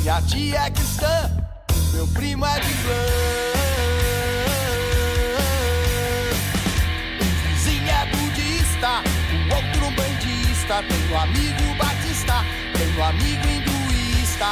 Minha tia é cristã, meu primo é de Islã. Um vizinho é budista, o outro um bandista. Tenho amigo batista, tenho amigo hinduísta.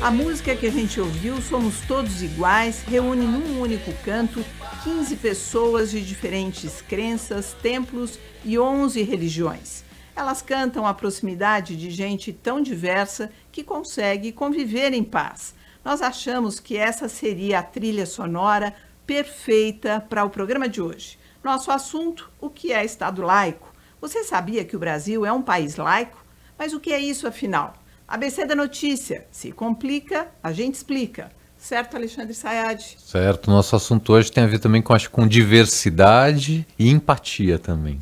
A música que a gente ouviu, Somos Todos Iguais, reúne num único canto 15 pessoas de diferentes crenças, templos e 11 religiões. Elas cantam a proximidade de gente tão diversa que consegue conviver em paz. Nós achamos que essa seria a trilha sonora perfeita para o programa de hoje. Nosso assunto, o que é Estado laico? Você sabia que o Brasil é um país laico? Mas o que é isso, afinal? ABC da notícia. Se complica, a gente explica. Certo, Alexandre Sayad? Certo. Nosso assunto hoje tem a ver também com diversidade e empatia também.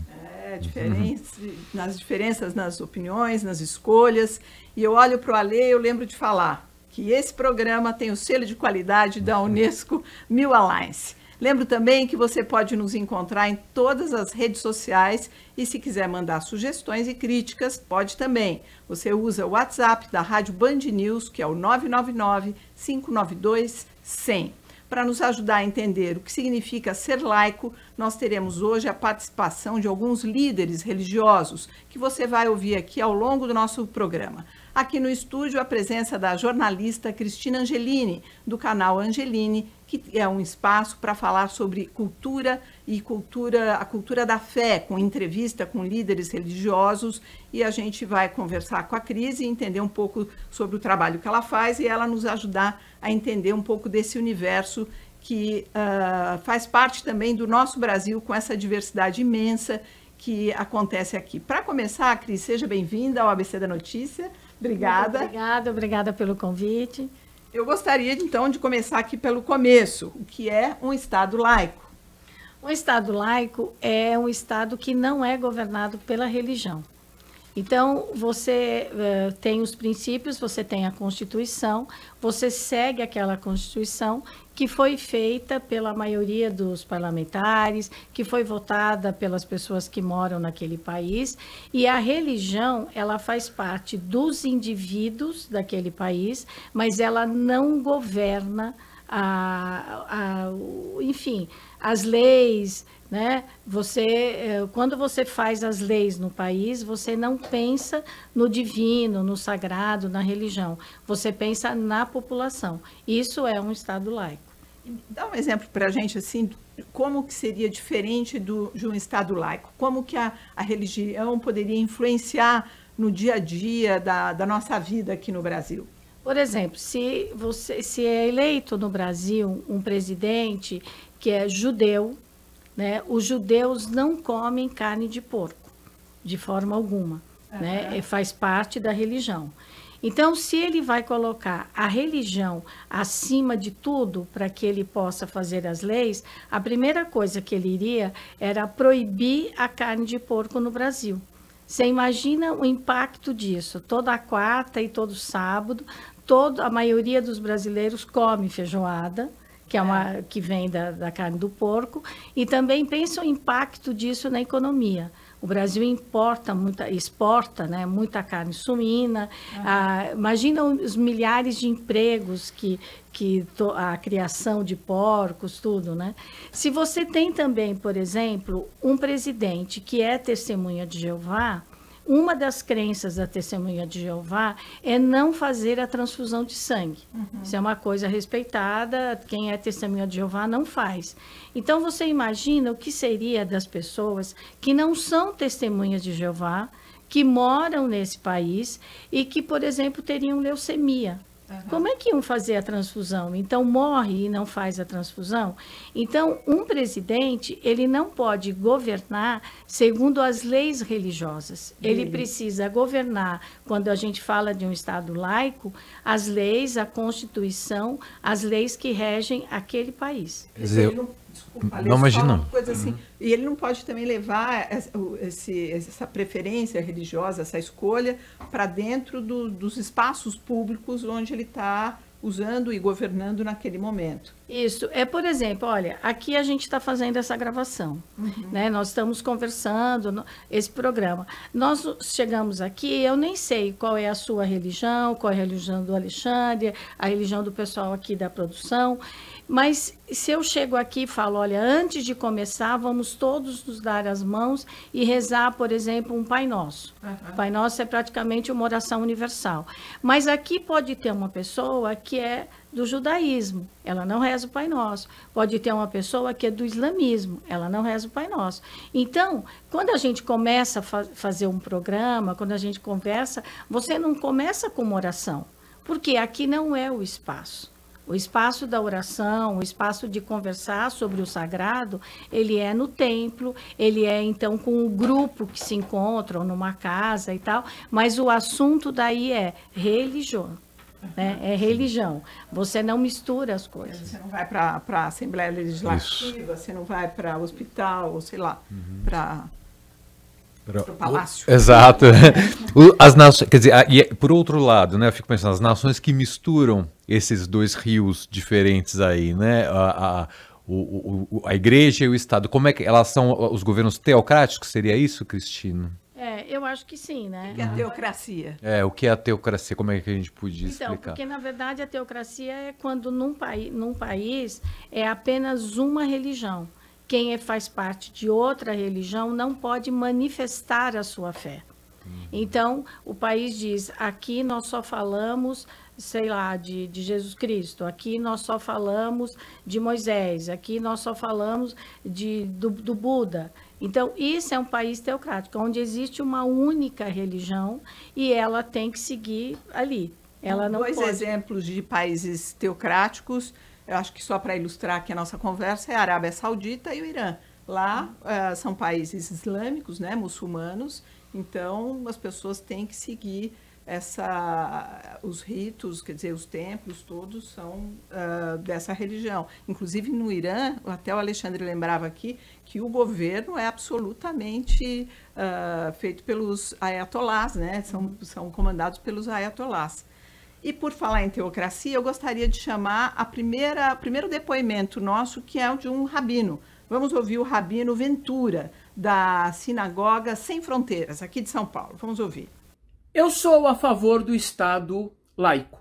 Nas diferenças nas opiniões, nas escolhas. E eu olho para o Ale e eu lembro de falar que esse programa tem o selo de qualidade da Unesco Mil Alliance. Lembro também que você pode nos encontrar em todas as redes sociais e se quiser mandar sugestões e críticas, pode também. Você usa o WhatsApp da Rádio Band News, que é o 999-592-100. Para nos ajudar a entender o que significa ser laico, nós teremos hoje a participação de alguns líderes religiosos, que você vai ouvir aqui ao longo do nosso programa. Aqui no estúdio, a presença da jornalista Cristina Angelini, do canal Angelini, que é um espaço para falar sobre cultura e a cultura da fé, com entrevista com líderes religiosos, e a gente vai conversar com a Cris e entender um pouco sobre o trabalho que ela faz e ela nos ajudar a entender um pouco desse universo que faz parte também do nosso Brasil, com essa diversidade imensa que acontece aqui. Para começar, Cris, seja bem-vinda ao ABC da Notícia. Obrigada. Obrigada pelo convite. Eu gostaria, então, de começar aqui pelo começo. O que é um Estado laico? Um Estado laico é um Estado que não é governado pela religião. Então, você tem os princípios, você tem a Constituição, você segue aquela Constituição que foi feita pela maioria dos parlamentares, que foi votada pelas pessoas que moram naquele país, e a religião, ela faz parte dos indivíduos daquele país, mas ela não governa, enfim, as leis, né? Quando você faz as leis no país, você não pensa no divino, no sagrado, na religião. Você pensa na população. Isso é um Estado laico. Dá um exemplo para a gente, assim, como que seria diferente de um Estado laico? Como que a religião poderia influenciar no dia a dia da nossa vida aqui no Brasil? Por exemplo, se é eleito no Brasil um presidente que é judeu, né? Os judeus não comem carne de porco, de forma alguma, né? Faz parte da religião. Então, se ele vai colocar a religião acima de tudo para que ele possa fazer as leis, a primeira coisa que ele iria era proibir a carne de porco no Brasil. Você imagina o impacto disso? Toda quarta e todo sábado, a maioria dos brasileiros come feijoada, que vem da carne do porco, e também pensa o impacto disso na economia. O Brasil exporta, né, muita carne suína. Imagina os milhares de empregos a criação de porcos, tudo, né? Se você tem também, por exemplo, um presidente que é testemunha de Jeová, uma das crenças da testemunha de Jeová é não fazer a transfusão de sangue. Isso é uma coisa respeitada, quem é testemunha de Jeová não faz. Então, você imagina o que seria das pessoas que não são testemunhas de Jeová, que moram nesse país e que, por exemplo, teriam leucemia. Como é que iam fazer a transfusão? Então, morre e não faz a transfusão? Então, um presidente, ele não pode governar segundo as leis religiosas. Ele precisa governar, quando a gente fala de um Estado laico, as leis, a Constituição, as leis que regem aquele país. Não imagina. Assim, e ele não pode também levar essa preferência religiosa, essa escolha, para dentro dos espaços públicos onde ele está usando e governando naquele momento. Isso. Por exemplo, olha, aqui a gente está fazendo essa gravação, né? Nós estamos conversando esse programa. Nós chegamos aqui, eu nem sei qual é a sua religião, qual é a religião do Alexandre, a religião do pessoal aqui da produção, mas se eu chego aqui e falo, olha, antes de começar, vamos todos nos dar as mãos e rezar, por exemplo, um Pai Nosso. O Pai Nosso é praticamente uma oração universal. Mas aqui pode ter uma pessoa que é do judaísmo, ela não reza o Pai Nosso. Pode ter uma pessoa que é do islamismo, ela não reza o Pai Nosso. Então, quando a gente começa a fazer um programa, quando a gente conversa, você não começa com uma oração, porque aqui não é o espaço. O espaço da oração, o espaço de conversar sobre o sagrado, ele é no templo, ele é então com o grupo que se encontram numa casa e tal, mas o assunto daí é religião. Né? É religião. Você não mistura as coisas. Você não vai para a Assembleia Legislativa, você não vai para o hospital, ou sei lá, para o palácio. Exato. As nações, quer dizer, e por outro lado, né, eu fico pensando, as nações que misturam esses dois rios diferentes aí, né, a igreja e o Estado, como é que elas são os governos teocráticos? Seria isso, Cristina? Eu acho que sim, né? O que é a teocracia? O que é a teocracia? Como é que a gente podia explicar? Então, porque na verdade a teocracia é quando num país é apenas uma religião. Quem faz parte de outra religião não pode manifestar a sua fé. Então, o país diz, aqui nós só falamos, sei lá, de Jesus Cristo, aqui nós só falamos de Moisés, aqui nós só falamos do Buda. Então, isso é um país teocrático, onde existe uma única religião e ela tem que seguir ali. Ela não Dois pode... exemplos de países teocráticos, eu acho que só para ilustrar aqui a nossa conversa, é a Arábia Saudita e o Irã. Lá são países islâmicos, né, muçulmanos, então as pessoas têm que seguir os ritos, quer dizer, os templos todos são dessa religião. Inclusive no Irã, até o Alexandre lembrava aqui, que o governo é absolutamente feito pelos ayatolás, né? São comandados pelos ayatolás. E por falar em teocracia, eu gostaria de chamar o primeiro depoimento nosso, que é o de um rabino. Vamos ouvir o rabino Ventura, da Sinagoga Sem Fronteiras, aqui de São Paulo. Vamos ouvir. Eu sou a favor do Estado laico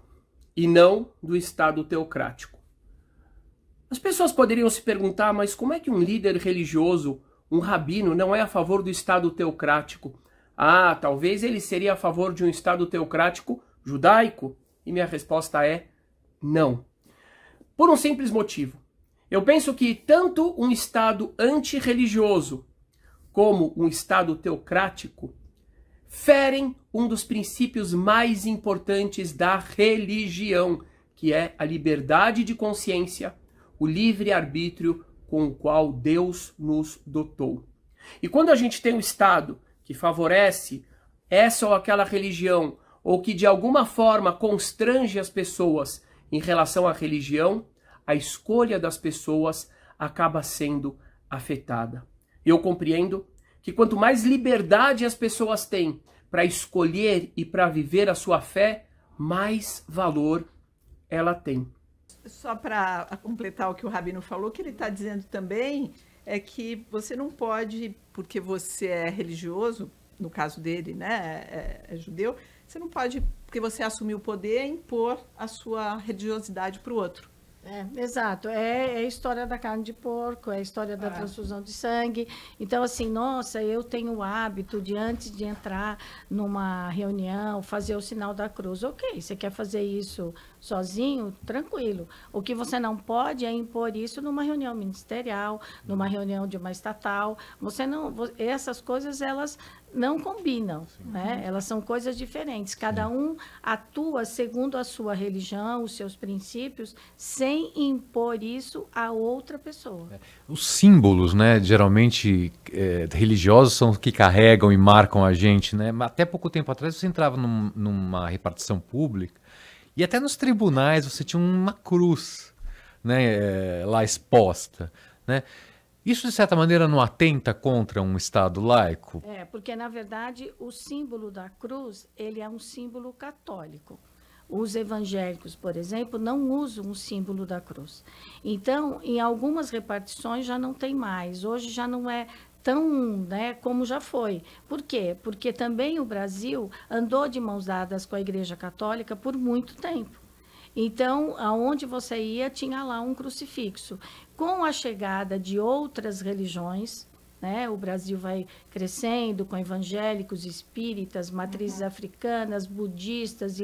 e não do Estado teocrático. As pessoas poderiam se perguntar, mas como é que um líder religioso, um rabino, não é a favor do Estado teocrático? Talvez ele seria a favor de um Estado teocrático judaico? E minha resposta é não. Por um simples motivo. Eu penso que tanto um Estado antirreligioso como um Estado teocrático ferem um dos princípios mais importantes da religião, que é a liberdade de consciência, o livre-arbítrio com o qual Deus nos dotou. E quando a gente tem um Estado que favorece essa ou aquela religião, ou que de alguma forma constrange as pessoas em relação à religião, a escolha das pessoas acaba sendo afetada. Eu compreendo que quanto mais liberdade as pessoas têm para escolher e para viver a sua fé, mais valor ela tem. Só para completar o que o rabino falou, o que ele está dizendo também é que você não pode, porque você é religioso, no caso dele, né, é judeu, você não pode, porque você assumiu o poder, impor a sua religiosidade para o outro. Exato, é a história da carne de porco, é a história da transfusão de sangue. Então, assim, nossa, eu tenho o hábito de, antes de entrar numa reunião, fazer o sinal da cruz. Ok, você quer fazer isso sozinho? Tranquilo. O que você não pode é impor isso numa reunião ministerial, numa reunião de uma estatal. Essas coisas, elas não combinam, né? Elas são coisas diferentes. Cada um atua segundo a sua religião, os seus princípios, sem impor isso a outra pessoa. Os símbolos, né, geralmente religiosos, são os que carregam e marcam a gente, né? Até pouco tempo atrás você entrava numa repartição pública e até nos tribunais você tinha uma cruz, né, lá exposta, né? Isso, de certa maneira, não atenta contra um Estado laico? Porque, na verdade, o símbolo da cruz, ele é um símbolo católico. os evangélicos, por exemplo, não usam o símbolo da cruz. Então, em algumas repartições já não tem mais. Hoje já não é tão, né, como já foi. Por quê? Porque também o Brasil andou de mãos dadas com a Igreja Católica por muito tempo. Então, aonde você ia, tinha lá um crucifixo. Com a chegada de outras religiões, né, o Brasil vai crescendo com evangélicos, espíritas, matrizes africanas, budistas,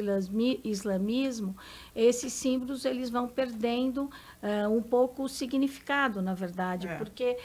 islamismo, esses símbolos eles vão perdendo um pouco o significado, na verdade, porque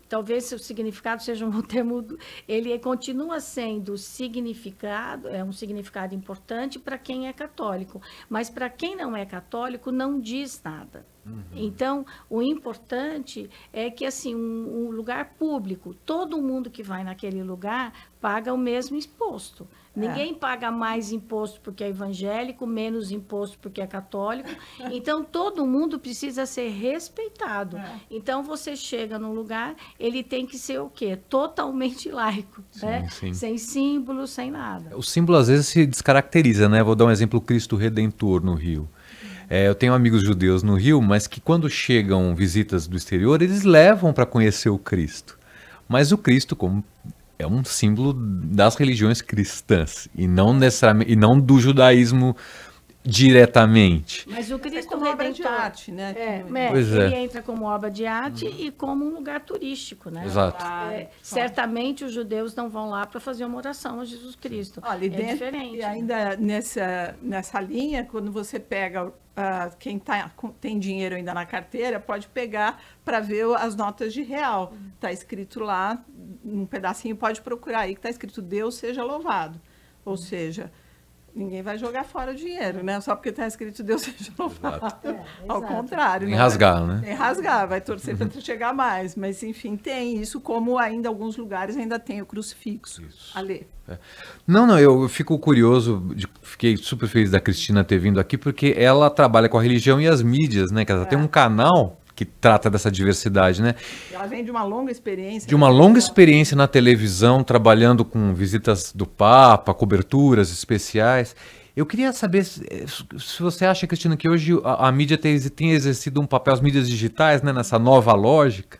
talvez o significado seja um termo, ele continua sendo significado, é um significado importante para quem é católico, mas para quem não é católico não diz nada. Então, o importante é que, assim, um lugar público, todo mundo que vai naquele lugar paga o mesmo imposto. Ninguém paga mais imposto porque é evangélico, menos imposto porque é católico. Então, todo mundo precisa ser respeitado. Então, você chega num lugar, ele tem que ser o quê? Totalmente laico, né? Sim. Sem símbolo, sem nada. O símbolo às vezes se descaracteriza, né? Vou dar um exemplo, o Cristo Redentor no Rio. Eu tenho amigos judeus no Rio, mas que quando chegam visitas do exterior, eles levam para conhecer o Cristo. Mas o Cristo como é um símbolo das religiões cristãs e não necessariamente, e não do judaísmo diretamente. Mas o Cristo como obra de Redentor, arte, né? ele entra como obra de arte e como um lugar turístico, né? Exato. Certamente os judeus não vão lá para fazer uma oração a Jesus Cristo. Olha, diferente. E ainda nessa linha, quando você pega quem tem dinheiro ainda na carteira, pode pegar para ver as notas de real. Está escrito lá, um pedacinho, pode procurar aí, que está escrito Deus seja louvado. Ou seja, ninguém vai jogar fora o dinheiro, né? Só porque está escrito Deus seja louvado. Ao contrário. Nem rasgar, né? Nem rasgar, vai torcer para chegar mais. Mas, enfim, tem isso, como ainda alguns lugares ainda tem o crucifixo. Ale. Não, eu fico curioso, fiquei super feliz da Cristina ter vindo aqui, porque ela trabalha com a religião e as mídias, né? Que ela tem um canal que trata dessa diversidade, né? Ela vem de uma longa experiência. De uma longa experiência na televisão, trabalhando com visitas do Papa, coberturas especiais. Eu queria saber se você acha, Cristina, que hoje a mídia tem exercido um papel, as mídias digitais, né, nessa nova lógica,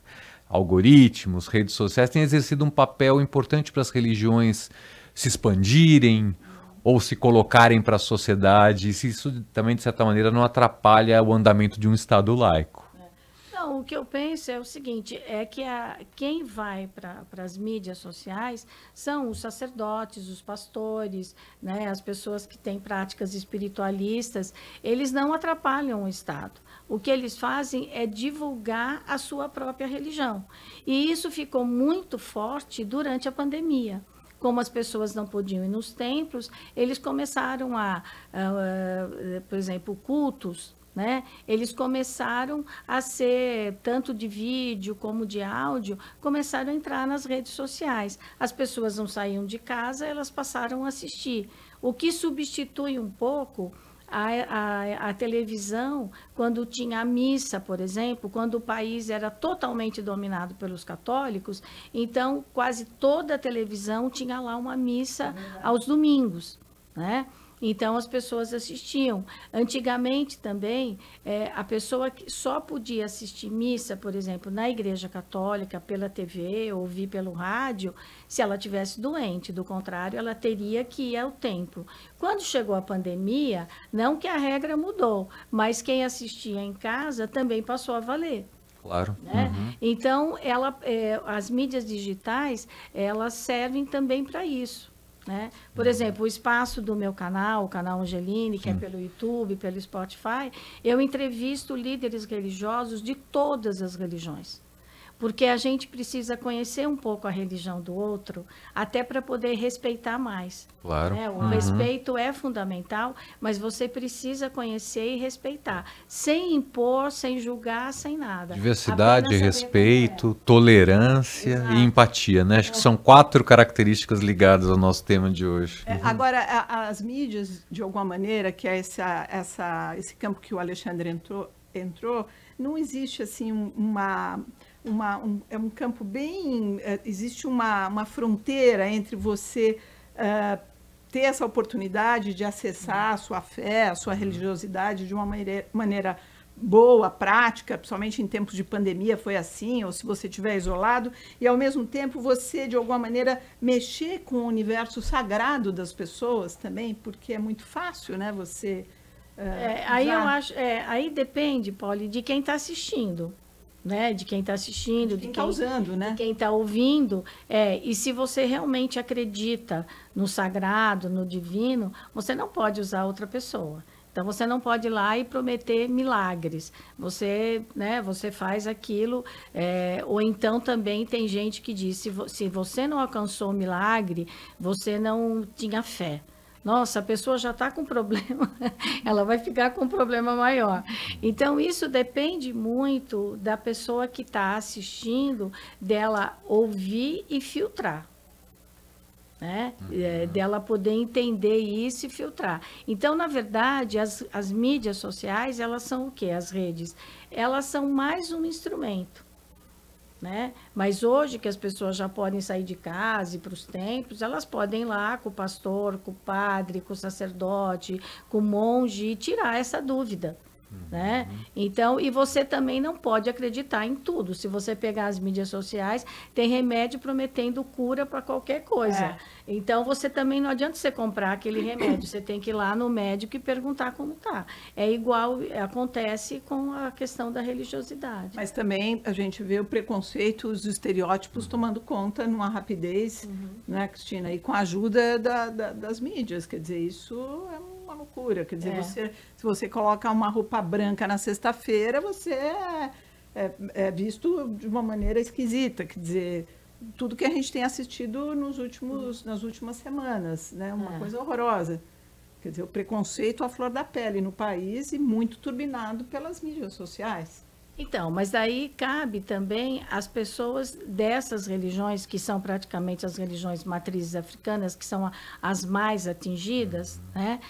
algoritmos, redes sociais, têm exercido um papel importante para as religiões se expandirem ou se colocarem para a sociedade, e se isso também, de certa maneira, não atrapalha o andamento de um Estado laico. Não, o que eu penso é o seguinte, é que quem vai para as mídias sociais são os sacerdotes, os pastores, né, as pessoas que têm práticas espiritualistas, eles não atrapalham o Estado. O que eles fazem é divulgar a sua própria religião. E isso ficou muito forte durante a pandemia. Como as pessoas não podiam ir nos templos, eles começaram por exemplo, cultos, né? Eles começaram a ser, tanto de vídeo como de áudio, começaram a entrar nas redes sociais. As pessoas não saíam de casa, elas passaram a assistir. O que substitui um pouco a televisão, quando tinha a missa, por exemplo, quando o país era totalmente dominado pelos católicos, então quase toda a televisão tinha lá uma missa aos domingos, né? Então, as pessoas assistiam. Antigamente, também, a pessoa que só podia assistir missa, por exemplo, na Igreja Católica, pela TV, ouvir pelo rádio, se ela tivesse doente. Do contrário, ela teria que ir ao templo. Quando chegou a pandemia, não que a regra mudou, mas quem assistia em casa também passou a valer. Claro. Né? Então, as mídias digitais, elas servem também para isso. Né? Por exemplo, o espaço do meu canal, o canal Angeline, que é pelo YouTube, pelo Spotify, eu entrevisto líderes religiosos de todas as religiões. Porque a gente precisa conhecer um pouco a religião do outro, até para poder respeitar mais. Claro. Né? O respeito é fundamental, mas você precisa conhecer e respeitar, sem impor, sem julgar, sem nada. Diversidade, respeito, tolerância e empatia, né? Acho que são 4 características ligadas ao nosso tema de hoje. Agora, as mídias, de alguma maneira, que é esse campo que o Alexandre entrou, não existe assim é um campo bem... existe uma fronteira entre você ter essa oportunidade de acessar a sua fé, a sua religiosidade de uma maneira boa, prática, principalmente em tempos de pandemia foi assim, ou se você estiver isolado, e ao mesmo tempo você, de alguma maneira, mexer com o universo sagrado das pessoas também, porque é muito fácil, né, você... aí eu acho, aí depende, Polly, de quem está assistindo, né? De quem está assistindo, de quem está usando, né? De quem está ouvindo. E se você realmente acredita no sagrado, no divino, você não pode usar outra pessoa. Então, você não pode ir lá e prometer milagres. Você, né, você faz aquilo. Ou então, também tem gente que diz, se você não alcançou o milagre, você não tinha fé. Nossa, a pessoa já está com problema, ela vai ficar com um problema maior. Então, isso depende muito da pessoa que está assistindo, dela ouvir e filtrar. Né? Dela poder entender isso e filtrar. Então, na verdade, as mídias sociais, elas são o quê? As redes? Elas são mais um instrumento. Né? Mas hoje que as pessoas já podem sair de casa e para os templos, elas podem ir lá com o pastor, com o padre, com o sacerdote, com o monge e tirar essa dúvida. Né? Então, e você também não pode acreditar em tudo. Se você pegar as mídias sociais, tem remédio prometendo cura para qualquer coisa. Então, você também não adianta você comprar aquele remédio. Você tem que ir lá no médico e perguntar como está. É igual, acontece com a questão da religiosidade. Mas também a gente vê o preconceito, os estereótipos tomando conta numa rapidez, né, Cristina? E com a ajuda das mídias. Quer dizer, isso é uma loucura. Quer dizer, se você coloca uma roupa branca na sexta-feira, você é visto de uma maneira esquisita. Quer dizer, tudo que a gente tem assistido nas últimas semanas, né? Uma coisa horrorosa. Quer dizer, o preconceito à flor da pele no país e muito turbinado pelas mídias sociais. Então, mas daí cabe também as pessoas dessas religiões, que são praticamente as religiões matrizes africanas, que são as mais atingidas, né?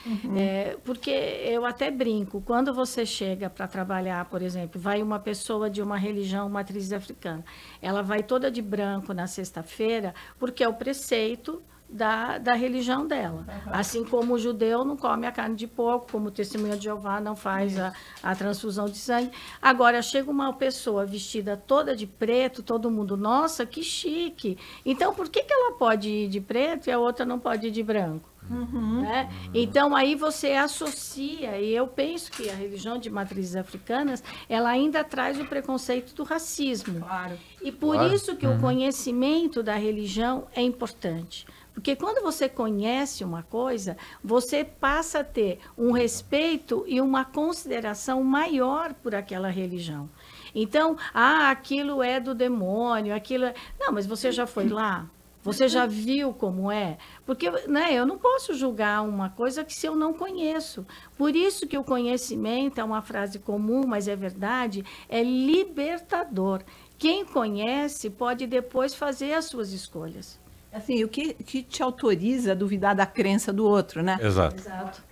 Porque eu até brinco, quando você chega para trabalhar, por exemplo, vai uma pessoa de uma religião matriz africana, ela vai toda de branco na sexta-feira, porque é o preceito da religião dela. Assim como o judeu não come a carne de porco, como o Testemunha de Jeová não faz a transfusão de sangue. Agora, chega uma pessoa vestida toda de preto, todo mundo, nossa, que chique. Então, por que ela pode ir de preto e a outra não pode ir de branco? Né? Então, aí você associa, e eu penso que a religião de matrizes africanas, ela ainda traz o preconceito do racismo. Claro. E por isso que o conhecimento da religião é importante. Porque quando você conhece uma coisa, você passa a ter um respeito e uma consideração maior por aquela religião. Então, aquilo é do demônio, aquilo é... Não, mas você já foi lá? Você já viu como é? Porque, né, eu não posso julgar uma coisa que se eu não conheço. Por isso que o conhecimento, é uma frase comum, mas é verdade, é libertador. Quem conhece pode depois fazer as suas escolhas. Assim, o que te autoriza a duvidar da crença do outro, né? Exato. Exato.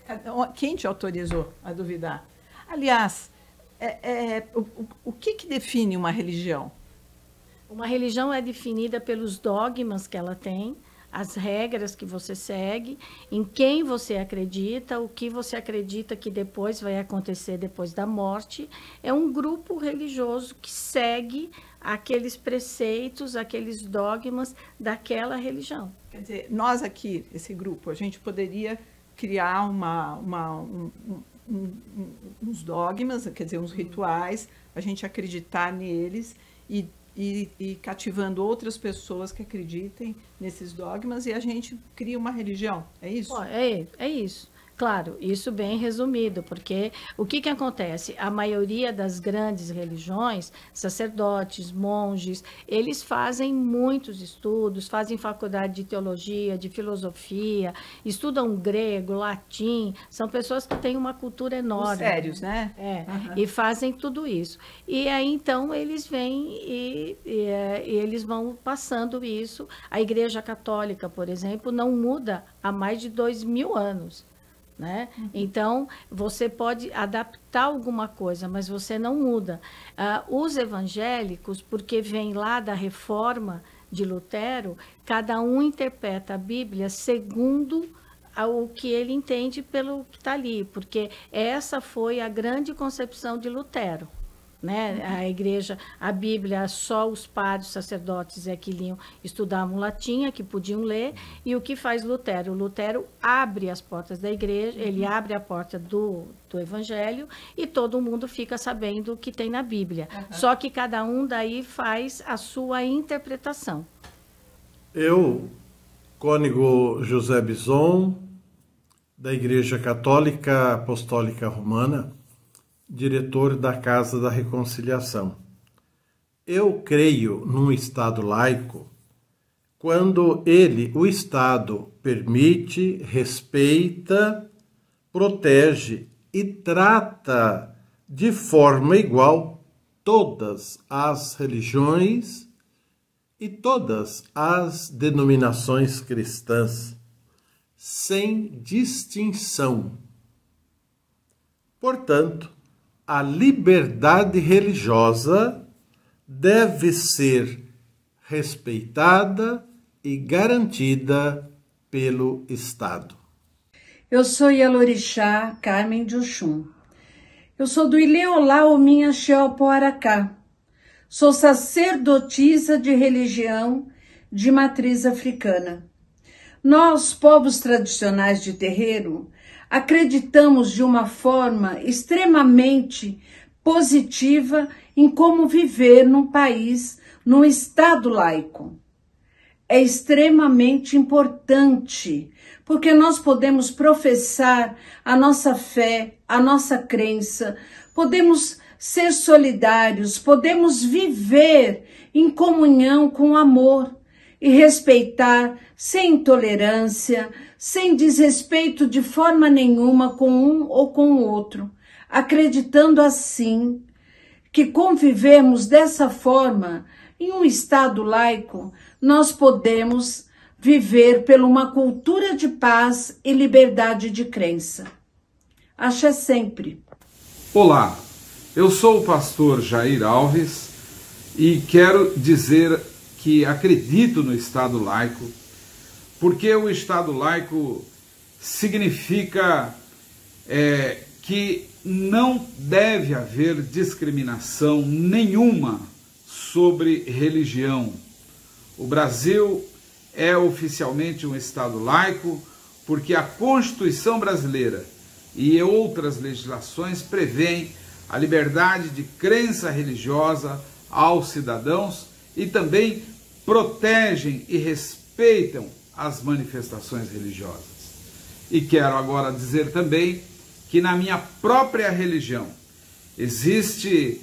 Quem te autorizou a duvidar? Aliás, o que define uma religião? Uma religião é definida pelos dogmas que ela tem, as regras que você segue, em quem você acredita, o que você acredita que depois vai acontecer depois da morte. É um grupo religioso que segue aqueles preceitos, aqueles dogmas daquela religião. Quer dizer, nós aqui, esse grupo, a gente poderia criar uns dogmas, quer dizer, uns rituais, a gente acreditar neles e cativando outras pessoas que acreditem nesses dogmas e a gente cria uma religião, é isso? É isso. Claro, isso bem resumido, porque o que acontece? A maioria das grandes religiões, sacerdotes, monges, eles fazem muitos estudos, fazem faculdade de teologia, de filosofia, estudam grego, latim, são pessoas que têm uma cultura enorme. Os sérios, né? E fazem tudo isso. E aí, então, eles vêm e eles vão passando isso. A Igreja Católica, por exemplo, não muda há mais de 2000 anos. Né? Então, você pode adaptar alguma coisa, mas você não muda. Os evangélicos, porque vem lá da reforma de Lutero, cada um interpreta a Bíblia segundo o que ele entende pelo que está ali, porque essa foi a grande concepção de Lutero. Né? A igreja, a Bíblia, só os padres, os sacerdotes é que liam, estudavam latim, é que podiam ler, e o que faz Lutero? Lutero abre as portas da igreja, ele abre a porta do evangelho e todo mundo fica sabendo o que tem na Bíblia. Só que cada um daí faz a sua interpretação. Eu, cônego José Bison, da Igreja Católica Apostólica Romana, diretor da Casa da Reconciliação. Eu creio num Estado laico quando o Estado, permite, respeita, protege e trata de forma igual todas as religiões e todas as denominações cristãs, sem distinção. Portanto, a liberdade religiosa deve ser respeitada e garantida pelo Estado. Eu sou Yalorixá Carmen de Oxum. Eu sou do Ileolá Ominha Xeopoaracá. Sou sacerdotisa de religião de matriz africana. Nós, povos tradicionais de terreiro, acreditamos de uma forma extremamente positiva em como viver num país, num Estado laico. É extremamente importante, porque nós podemos professar a nossa fé, a nossa crença, podemos ser solidários, podemos viver em comunhão com amor e respeitar sem intolerância, sem desrespeito de forma nenhuma com um ou com o outro, acreditando assim que convivemos dessa forma em um Estado laico, nós podemos viver por uma cultura de paz e liberdade de crença. Axé sempre. Olá, eu sou o pastor Jair Alves e quero dizer que acredito no Estado laico, porque o Estado laico significa que não deve haver discriminação nenhuma sobre religião. O Brasil é oficialmente um Estado laico porque a Constituição brasileira e outras legislações prevêem a liberdade de crença religiosa aos cidadãos e também protegem e respeitam as manifestações religiosas. E quero agora dizer também que na minha própria religião existe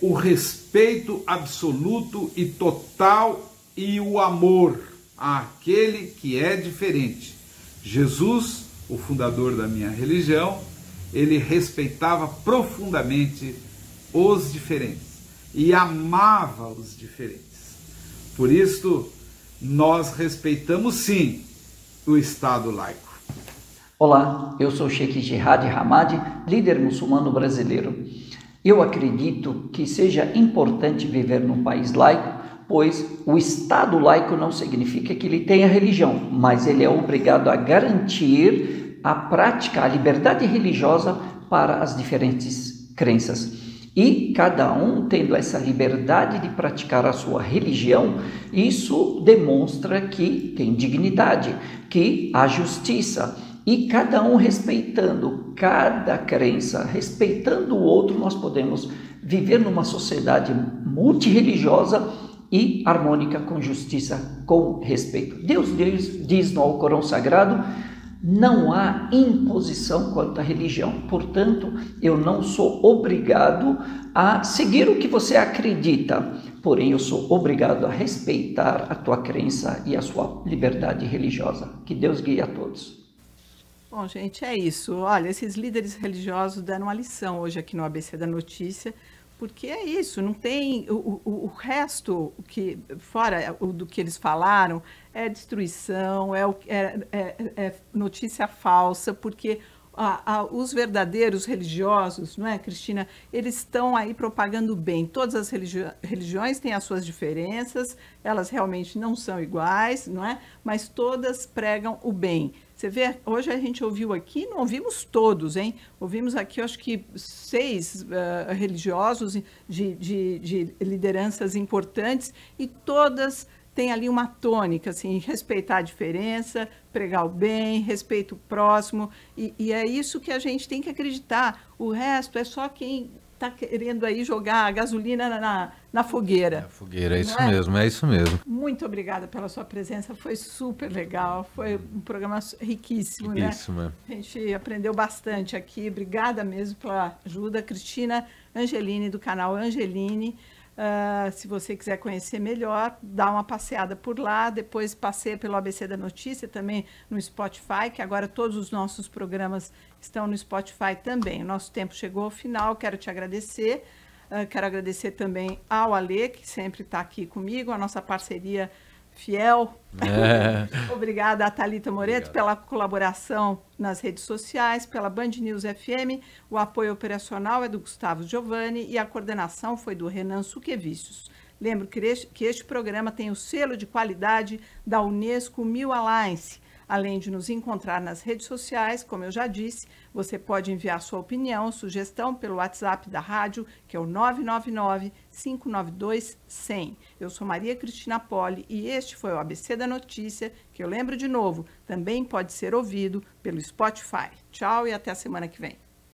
o respeito absoluto e total e o amor àquele que é diferente. Jesus, o fundador da minha religião, ele respeitava profundamente os diferentes e amava os diferentes. Por isso, nós respeitamos sim o Estado laico. Olá, eu sou Sheikh Jihad Hamad, líder muçulmano brasileiro. Eu acredito que seja importante viver num país laico, pois o Estado laico não significa que ele tenha religião, mas ele é obrigado a garantir a prática, a liberdade religiosa para as diferentes crenças. E cada um tendo essa liberdade de praticar a sua religião, isso demonstra que tem dignidade, que há justiça. E cada um respeitando cada crença, respeitando o outro, nós podemos viver numa sociedade multirreligiosa e harmônica, com justiça, com respeito. Deus diz no Alcorão Sagrado: não há imposição quanto à religião. Portanto, eu não sou obrigado a seguir o que você acredita, porém eu sou obrigado a respeitar a tua crença e a sua liberdade religiosa. Que Deus guie a todos. Bom, gente, é isso. Olha, esses líderes religiosos deram uma lição hoje aqui no ABC da Notícia, porque é isso, não tem o resto, que fora do que eles falaram, é destruição, é notícia falsa, porque os verdadeiros religiosos, não é, Cristina, eles estão aí propagando o bem. Todas as religiões têm as suas diferenças, elas realmente não são iguais, não é? Mas todas pregam o bem. Você vê, hoje a gente ouviu aqui, não ouvimos todos, hein? Ouvimos aqui, eu acho que 6 religiosos de lideranças importantes, e todas têm ali uma tônica, assim, respeitar a diferença, pregar o bem, respeito o próximo, e é isso que a gente tem que acreditar. O resto é só quem está querendo aí jogar a gasolina na fogueira. É a fogueira, é isso mesmo, é isso mesmo. Muito obrigada pela sua presença, foi super legal, foi um programa riquíssimo, né? A gente aprendeu bastante aqui, obrigada mesmo pela ajuda. Cristina Angelini, do canal Angelini. Se você quiser conhecer melhor, dá uma passeada por lá, depois passeia pelo ABC da Notícia, também no Spotify, que agora todos os nossos programas estão no Spotify também. O nosso tempo chegou ao final, quero te agradecer, quero agradecer também ao Alê, que sempre está aqui comigo, a nossa parceria fiel. Obrigada a Thalita Moreto pela colaboração nas redes sociais, pela Band News FM. O apoio operacional é do Gustavo Giovanni e a coordenação foi do Renan Suquevicius. Lembro que este programa tem o selo de qualidade da Unesco Mil Alliance. Além de nos encontrar nas redes sociais, como eu já disse, você pode enviar sua opinião, sugestão pelo WhatsApp da rádio, que é o 999-592-100. Eu sou Maria Cristina Poli e este foi o ABC da Notícia, que eu lembro de novo, também pode ser ouvido pelo Spotify. Tchau e até a semana que vem.